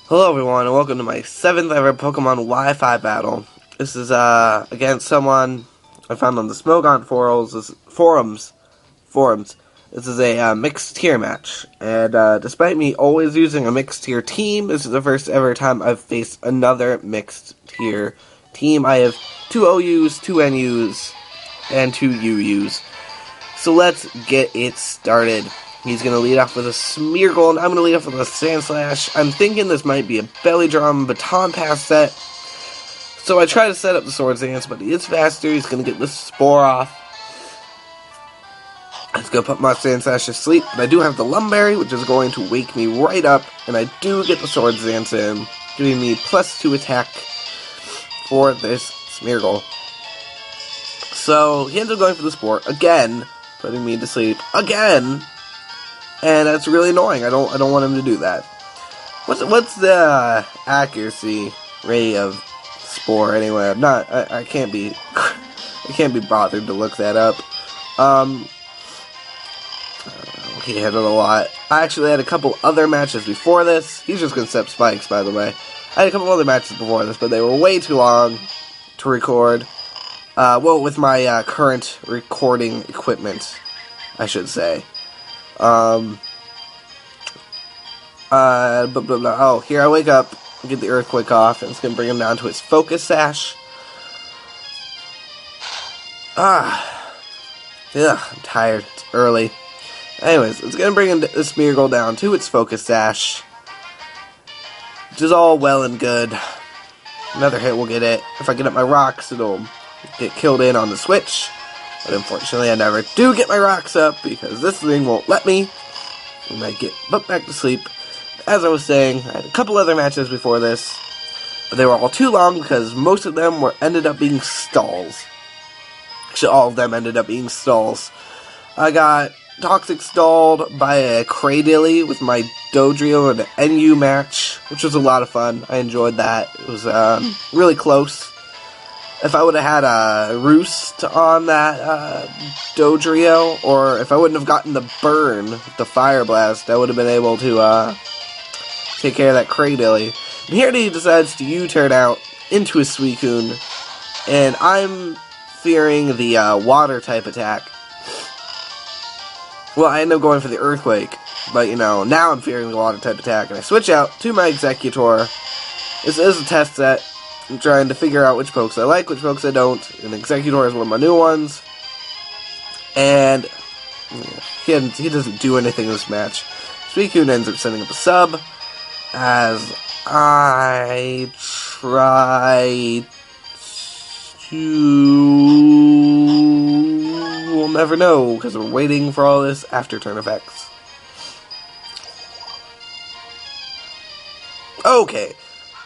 Hello everyone, and welcome to my 7th ever Pokemon Wi-Fi battle. This is, against someone I found on the Smogon forums. This is a, mixed tier match. And, despite me always using a mixed tier team, this is the first ever time I've faced another mixed tier team. I have 2 OUs, 2 NUs, and 2 UUs. So let's get it started. He's going to lead off with a Smeargle, and I'm going to lead off with a Sandslash. I'm thinking this might be a Belly Drum Baton Pass set. So I try to set up the Swords Dance, but he is faster. He's going to get the Spore off. Let's go put my Sandslash to sleep. But I do have the Lumberry, which is going to wake me right up. And I do get the Swords Dance in, giving me +2 attack for this Smeargle. So he ends up going for the Spore again, putting me to sleep again. And that's really annoying. I don't want him to do that. What's the accuracy rate of Spore anyway? I can't be bothered to look that up. He hit it a lot. I actually had a couple other matches before this. He's just gonna set spikes, by the way. I had a couple other matches before this, but they were way too long to record. Well, with my current recording equipment, I should say. Oh, here I wake up, get the Earthquake off, and it's gonna bring him down to his Focus Sash. Yeah, I'm tired. It's early. Anyways, it's gonna bring the Smeargle down to its Focus Sash, which is all well and good. Another hit will get it. If I get up my rocks, it'll get killed in on the switch. But unfortunately, I never do get my rocks up because this thing won't let me. And I get put back to sleep. As I was saying, I had a couple other matches before this, but they were all too long because most of them ended up being stalls. Actually, all of them ended up being stalls. I got Toxic stalled by a Cradilly with my Dodrio in an NU match, which was a lot of fun. I enjoyed that. It was really close. If I would have had a Roost on that Dodrio, or if I wouldn't have gotten the burn, the Fire Blast, I would have been able to take care of that Cradilly. And here he decides to U-turn out into his Suicune, and I'm fearing the Water-type attack. Well, I end up going for the Earthquake, but, you know, now I'm fearing the Water-type attack, and I switch out to my Executor. This is a test set. I'm trying to figure out which pokes I like, which pokes I don't, and Executor is one of my new ones. And he doesn't do anything in this match. Suicune ends up sending up a sub, as I try to... We'll never know, because we're waiting for all this after turn effects. Okay.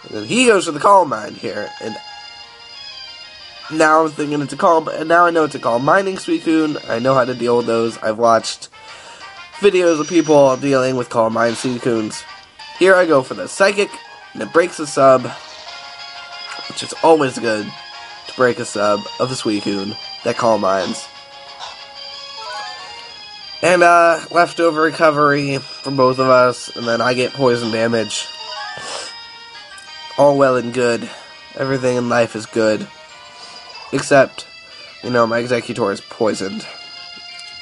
And then he goes for the Calm Mind here, and now I'm thinking it's a Calm, and now I know it's a Calm Minding Suicune. I know how to deal with those. I've watched videos of people dealing with Calm Mind Suicunes. Here I go for the Psychic, and it breaks a sub, which is always good to break a sub of a Suicune that Calm Minds. And leftover recovery from both of us, and then I get poison damage. All well and good. Everything in life is good. Except, you know, my Executor is poisoned.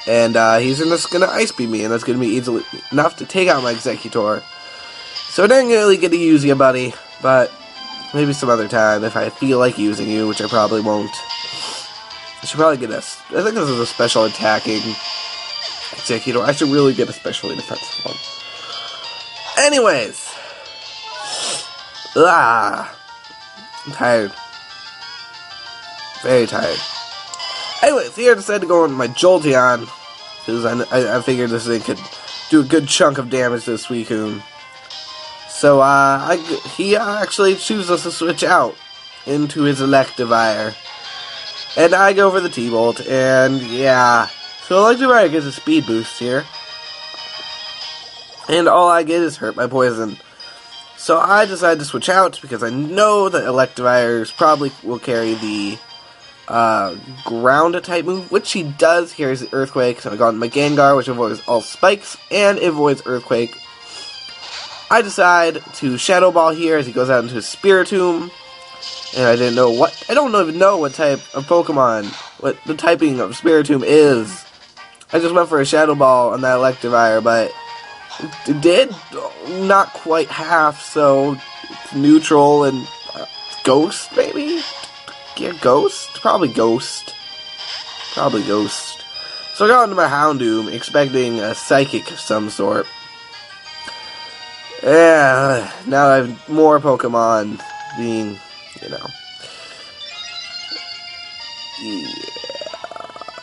And he's just going to Ice Beam me, and that's going to be easily enough to take out my Executor. So I didn't really get to use you, buddy, but maybe some other time if I feel like using you, which I probably won't. I should probably get I think this is a special attacking Executor. I should really get a specially defensive one. Anyways. I'm tired. Very tired. Anyways, here I decided to go on my Jolteon, because I figured this thing could do a good chunk of damage to the Suicune. So, he actually chooses to switch out into his Electivire. And I go for the T-Bolt, and yeah. So Electivire gets a speed boost here. And all I get is hurt by poison. So I decided to switch out because I know that Electivire probably will carry the ground-type move, which he does. Carries the Earthquake, so I got my Gengar, which avoids all spikes, and avoids Earthquake. I decide to Shadow Ball here as he goes out into his Spiritomb. And I don't even know what type of Pokemon, what the typing of Spiritomb is. I just went for a Shadow Ball on that Electivire, but it did not quite half, so it's neutral and Ghost, maybe? Yeah, Ghost? Probably Ghost. Probably Ghost. So I got into my Houndoom, expecting a Psychic of some sort. Yeah, now I have more Pokemon being, Yeah.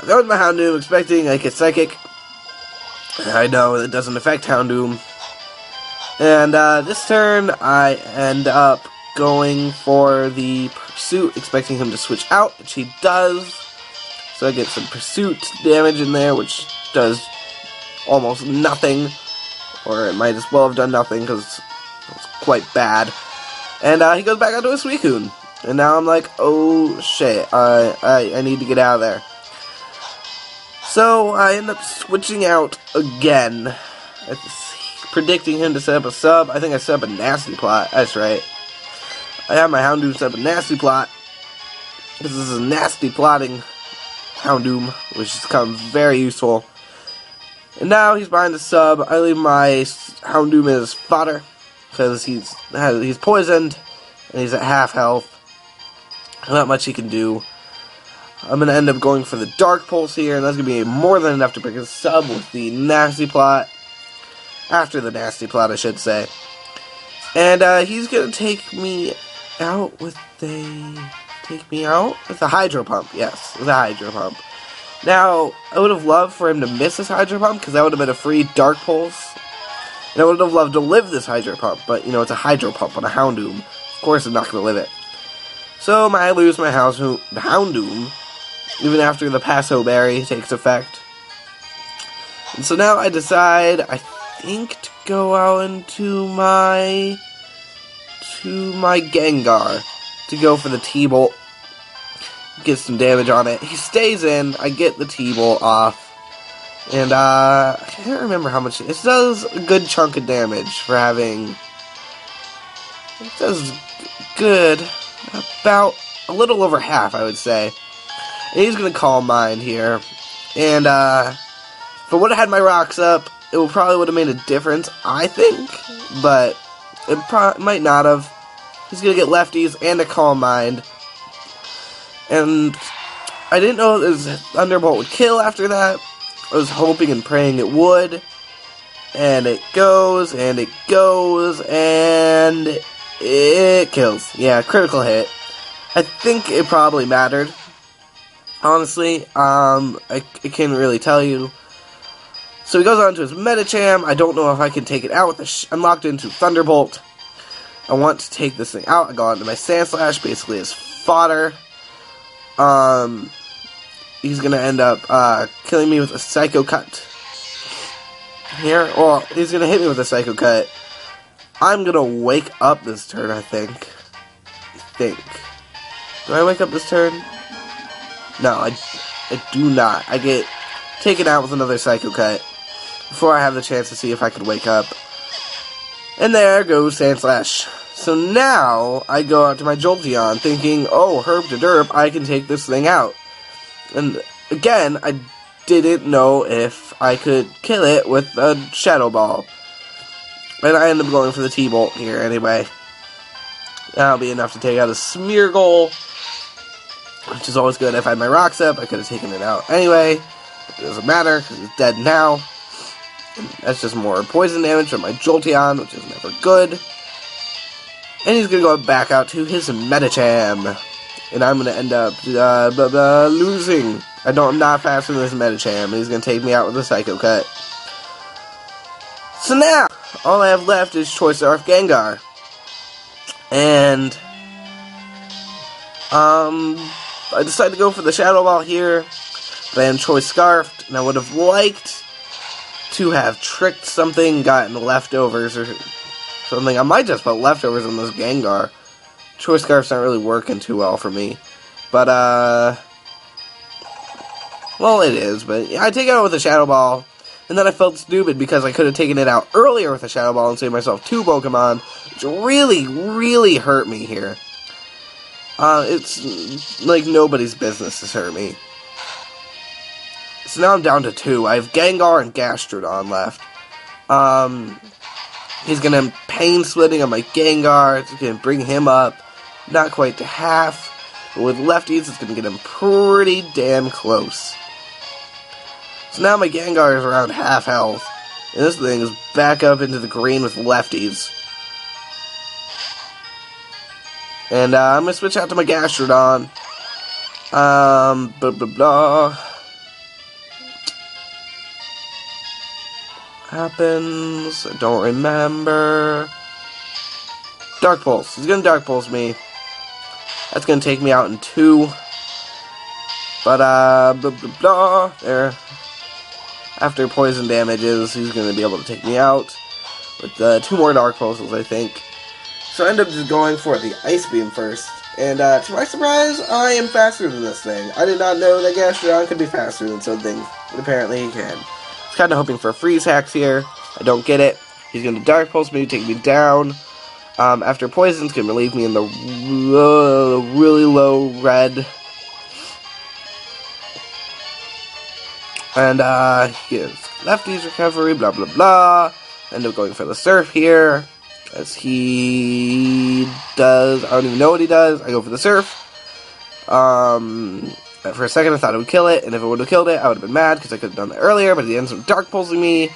I got into my Houndoom, expecting like a Psychic. I know it doesn't affect Houndoom. And this turn, I end up going for the Pursuit, expecting him to switch out, which he does. So I get some Pursuit damage in there, which does almost nothing. Or it might as well have done nothing, because it's quite bad. And he goes back onto a Suicune. And now I'm like, oh shit, I need to get out of there. So I end up switching out again. Predicting him to set up a sub. I think I set up a Nasty Plot. That's right. I have my Houndoom set up a Nasty Plot. This is a nasty plotting Houndoom, which has become very useful. And now he's behind the sub. I leave my Houndoom as fodder because he's poisoned and he's at half health. Not much he can do. I'm going to end up going for the Dark Pulse here, and that's going to be more than enough to break his sub with the Nasty Plot. After the Nasty Plot, I should say. And he's going to take me out with a Hydro Pump. Yes, with a Hydro Pump. Now, I would have loved for him to miss this Hydro Pump, because that would have been a free Dark Pulse. And I would have loved to live this Hydro Pump, but, it's a Hydro Pump on a Houndoom. Of course I'm not going to live it. So, I lose my Houndoom, even after the Passo Berry takes effect. And so now I decide, I think, to go out into my Gengar, to go for the T-Bolt. Get some damage on it. He stays in. I get the T-Bolt off. And, I can't remember how much. It does a good chunk of damage for having. It does good. About a little over half, I would say. And he's going to Calm Mind here. And, if I would have had my rocks up, it probably would have made a difference, I think. But, it might not have. He's going to get lefties and a Calm Mind. And I didn't know his Thunderbolt would kill after that. I was hoping and praying it would. And it goes, and it goes, and it kills. Yeah, critical hit. I think it probably mattered. Honestly, I can't really tell you. So he goes on to his Medicham. I don't know if I can take it out with the I'm locked into Thunderbolt. I want to take this thing out. I go on to my Sandslash, basically as fodder. He's gonna end up, killing me with a Psycho Cut. Here, well, he's gonna hit me with a Psycho Cut. I'm gonna wake up this turn, I think. Do I wake up this turn? No, I do not. I get taken out with another Psycho Cut before I have the chance to see if I could wake up. And there goes Sandslash. So now, I go out to my Jolteon thinking, oh, herp to derp, I can take this thing out. And again, I didn't know if I could kill it with a Shadow Ball. And I end up going for the T-Bolt here anyway. That'll be enough to take out a Smeargle, which is always good. If I had my rocks up, I could have taken it out anyway. It doesn't matter, because it's dead now. And that's just more poison damage from my Jolteon, which is never good. And he's going to go back out to his Medicham. And I'm going to end up losing. I'm not faster than this Medicham. And he's going to take me out with a Psycho Cut. So now, all I have left is Choice Scarf Gengar. And I decided to go for the Shadow Ball here. But I am Choice Scarfed. And I would have liked to have tricked something, gotten leftovers or something. I might just put leftovers on this Gengar. Choice Scarf's not really working too well for me. But, well, it is. But I take it out with a Shadow Ball. And then I felt stupid because I could have taken it out earlier with a Shadow Ball and saved myself 2 Pokemon, which really, really hurt me here. It's like nobody's business has hurt me. So now I'm down to 2. I have Gengar and Gastrodon left. He's gonna Pain Splitting on my Gengar. It's gonna bring him up, not quite to half. But with lefties, it's gonna get him pretty damn close. So now my Gengar is around half health. And this thing is back up into the green with lefties. And I'm going to switch out to my Gastrodon. Blah, blah, blah. Happens. I don't remember. Dark Pulse. He's going to Dark Pulse me. That's going to take me out in 2. But, blah, blah, blah. There. After poison damages, he's going to be able to take me out with 2 more Dark Pulses, I think. So I end up just going for the Ice Beam first. And to my surprise, I am faster than this thing. I did not know that Gastrodon could be faster than something, but apparently he can. I was kind of hoping for a Freeze Hacks here. I don't get it. He's going to Dark Pulse me, take me down. After Poison's going to leave me in the really low red. And, yes, lefties recovery, blah, blah, blah. End up going for the Surf here, as he does. I don't even know what he does. I go for the Surf. For a second, I thought it would kill it, and if it would have killed it, I would have been mad, because I could have done that earlier, but he ends up Dark Pulsing me,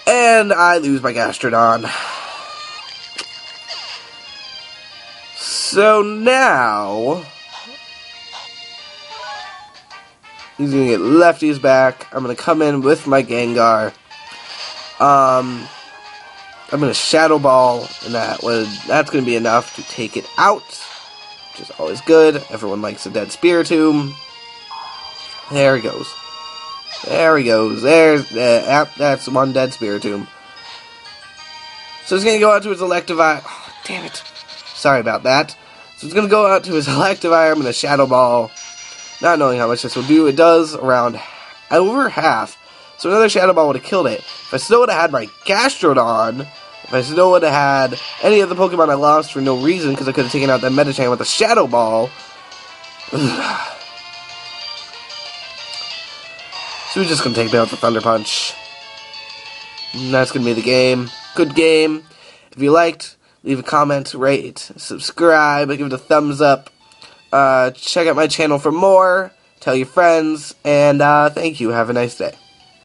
and I lose my Gastrodon. So now he's going to get lefties back. I'm going to come in with my Gengar. I'm going to Shadow Ball, and that's going to be enough to take it out, which is always good. Everyone likes a dead Spiritomb. There he goes. There he goes. That's one dead Spiritomb. So he's going to go out to his Electivire. Oh, damn it. Sorry about that. So he's going to go out to his Electivire. I'm going to Shadow Ball. Not knowing how much this will do, it does around over half. So another Shadow Ball would have killed it. If I still would have had my Gastrodon, if I still would have had any of the Pokemon I lost for no reason, because I could have taken out that Medicham with a Shadow Ball. So he's just going to take me out with Thunder Punch. And that's going to be the game. Good game. If you liked, leave a comment, rate, subscribe, give it a thumbs up. Check out my channel for more, tell your friends, and thank you. Have a nice day.